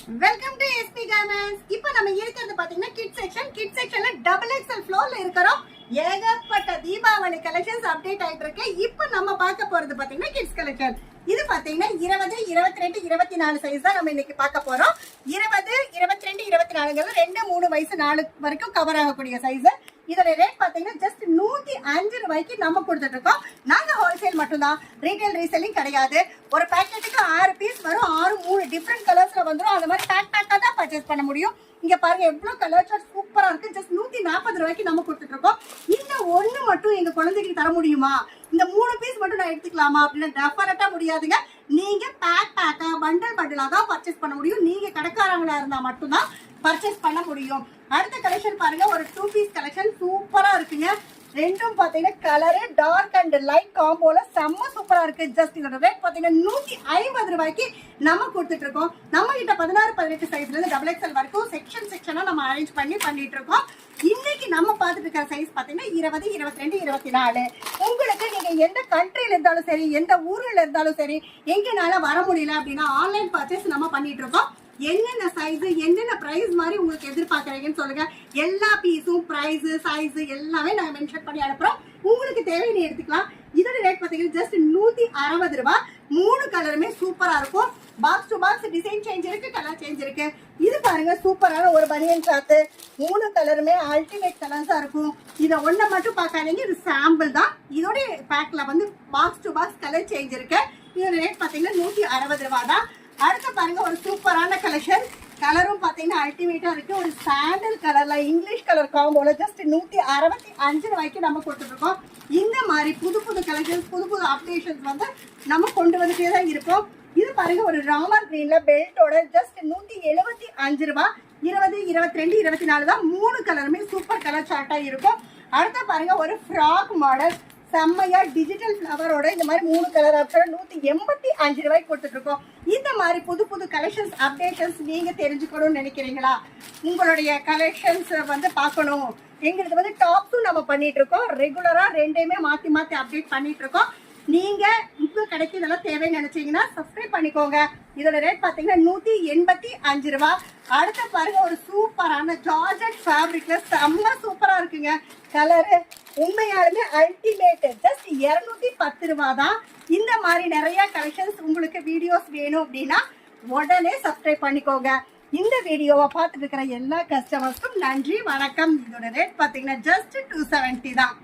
Welcome to SP garments. இப்போ நம்ம இருக்கிறது பாத்தீங்கன்னா கிட் செக்ஷன்ல டபுள் எக்ஸ்எல் ஃப்ளோர்ல இருக்கிறோம். ஏகப்பட்ட தீபாவளி கலெக்ஷன்ஸ் அப்டேட் ஆயிட்டு இருக்கு. இப்போ நம்ம பார்க்க போறது பாத்தீங்கன்னா கிட்ஸ் கலெக்ஷன். இது பாத்தீங்கன்னா 20, 22, 24 சைஸ் தான் நம்ம இன்னைக்கு பார்க்க போறோம். 20, 22, 24 2, 3 வயசு 4 வரைக்கும் கவர் ஆகக்கூடிய சைஸ். இதோட ரேட் பாத்தீங்கன்னா ஜஸ்ட் 105 ரூபாய்க்கு நம்ம கொடுத்துட்டு இருக்கோம். நாங்க ஹோல்சேல் மட்டும்தான், ரீட்டைல் ரீசெல்லிங் கிடையாது. ஒரு பேக்கெட்டுக்கு 6 பீஸ் வரும். 6 3 டிஃப்ரெண்ட் கலர்ஸ்ல வந்துடும். அந்த மாதிரி பேக்கா தான் பர்ச்சேஸ் பண்ண முடியும். இங்க பாருங்க எவ்வளவு கலர் சார்ட் சூப்பரா இருக்கு. ஜஸ்ட் 140 ரூபாய்க்கு நம்ம கொடுத்துட்டு இருக்கோம். இந்த ஒண்ணு மட்டும் எங்க குழந்தைக்கு தர முடியுமா, இந்த 3 பீஸ் மட்டும் நான் எடுத்துக்கலாமா அப்படின்னு டெஃபினட்டா முடியாதுங்க. நீங்க பேக்கா பண்டலா தான் பர்ச்சேஸ் பண்ண முடியும். நீங்க கடைக்காரங்களா இருந்தா மட்டும்தான் பர்ச்சேஸ் பண்ண முடியும். அடுத்த கலெக்ஷன் பாருங்க, ஒரு 2 பீஸ் கலெக்ஷன் சூப்பரா இருக்குங்க. ரெண்டும் பாத்தீங்கன்னா கலரு டார்க் அண்ட் லைட் காம்போல செம்ம சூப்பரா இருக்கு. ஜஸ்ட் இதோட ரேட் பாத்தீங்கன்னா 150 ரூபாய்க்கு நம்ம கொடுத்துட்டு இருக்கோம். நம்ம கிட்ட 16, 18 சைஸ்ல இருந்து டபுள் எக்ஸ்எல் வரைக்கும் செக்ஷனா நம்ம அரேஞ்ச் பண்ணிட்டு இருக்கோம். இன்னைக்கு நம்ம பார்த்துட்டு இருக்கிற சைஸ் பாத்தீங்கன்னா 20, 22, 24. உங்களுக்கு நீங்க எந்த கண்ட்ரில இருந்தாலும் சரி, எந்த ஊர்ல இருந்தாலும் சரி, எங்கனால வர முடியல அப்படின்னா ஆன்லைன் பர்ச்சேஸ் நம்ம பண்ணிட்டு இருக்கோம். என்னென்ன சைஸ் என்னென்ன பிரைஸ் மாதிரி உங்களுக்கு எதிர்பார்க்கறீங்கன்னு சொல்லுங்க. எல்லா பீஸும் பிரைஸ் சைஸ் எல்லாமே நாங்க மென்ஷன் பண்ணி அனுப்புறோம். உங்களுக்கு தேவையை எடுத்துக்கலாம். இதோட ரேட் பாத்தீங்கன்னா ஜஸ்ட் 160 ரூபாய். 3 கலருமே சூப்பரா இருக்கும். Box to box design change இருக்கு, கலர் சேஞ்ச் இருக்கு. இது பாருங்க சூப்பரான ஒரு பனியன் கிளாத். 3 கலருமே அல்டிமேட் கலர்ஸா இருக்கும். இதை ஒன்ன மட்டும் பார்க்காதீங்க, இது சாம்பிள் தான். இதோட பேக்ல வந்து box to box colour change இருக்கு. இதோட ரேட் பாத்தீங்கன்னா 160 ரூபாய் தான். அடுத்து பாருங்க ஒரு சூப்பரான கலெக்ஷன். கலரும் பாத்தீங்கன்னா அல்டிமேட்டா இருக்கு. ஒரு சாண்டல் கலர்ல இங்கிலீஷ் கலர் காம்போல ஜஸ்ட் 165 ரூபாய்க்கு நம்ம கொடுத்துட்டு இருக்கோம். இந்த மாதிரி புது கலெக்ஷன்ஸ், புது அப்டேஷன்ஸ் வந்து நம்ம கொண்டு வந்துட்டே தான் இருப்போம். இது பாருங்க ஒரு ராமர் கிரீன்ல பெல்ட்டோட ஜஸ்ட் 175 ரூபாய். 20, 22, 24 தான். 3 கலருமே சூப்பர் கலர் சார்ட்டா இருக்கும். அடுத்து பாருங்க ஒரு ஃப்ராக் மாடல் செம்மையா டிஜிட்டல் ஃபிளவரோட இந்த மாதிரி 3 கலர் ஆப்ஷன் 185 ரூபாய்க்கு கொடுத்துட்டு இருக்கோம். இந்த மாதிரி புது கலெக்ஷன்ஸ் அப்டேஷன்ஸ் நீங்க தெரிஞ்சுக்கணும்னு நினைக்கிறீங்களா? உங்களுடைய கலெக்ஷன்ஸ் வந்து பார்க்கணும். எங்களுக்கு வந்து டாப்ஸும் நம்ம பண்ணிட்டு இருக்கோம். ரெகுலரா ரெண்டையுமே மாத்தி அப்டேட் பண்ணிட்டு இருக்கோம். நீங்க உங்க கடைக்கு இதெல்லாம் தேவைன்னு நினைச்சீங்கன்னா சப்ஸ்கிரைப் பண்ணிக்கோங்க. இதோட ரேட் பாத்தீங்கன்னா 185 ரூபாய். அடுத்த பாருங்க ஒரு சூப்பரான ஜார்ஜெட் ஃபேப்ரிக்ல செம்ம சூப்பரா இருக்குங்க. கலரு உண்மையாலுமே அல்டிமேட். ஜஸ்ட் 210 ரூபாய் தான். இந்த மாதிரி நிறைய கலெக்ஷன்ஸ் உங்களுக்கு வீடியோஸ் வேணும் அப்படின்னா உடனே சப்ஸ்கிரைப் பண்ணிக்கோங்க. இந்த வீடியோவை பார்த்துட்டு இருக்கிற எல்லா கஸ்டமர்ஸ்க்கும் நன்றி, வணக்கம். இதோட ரேட் பாத்தீங்கன்னா ஜஸ்ட் 270 தான்.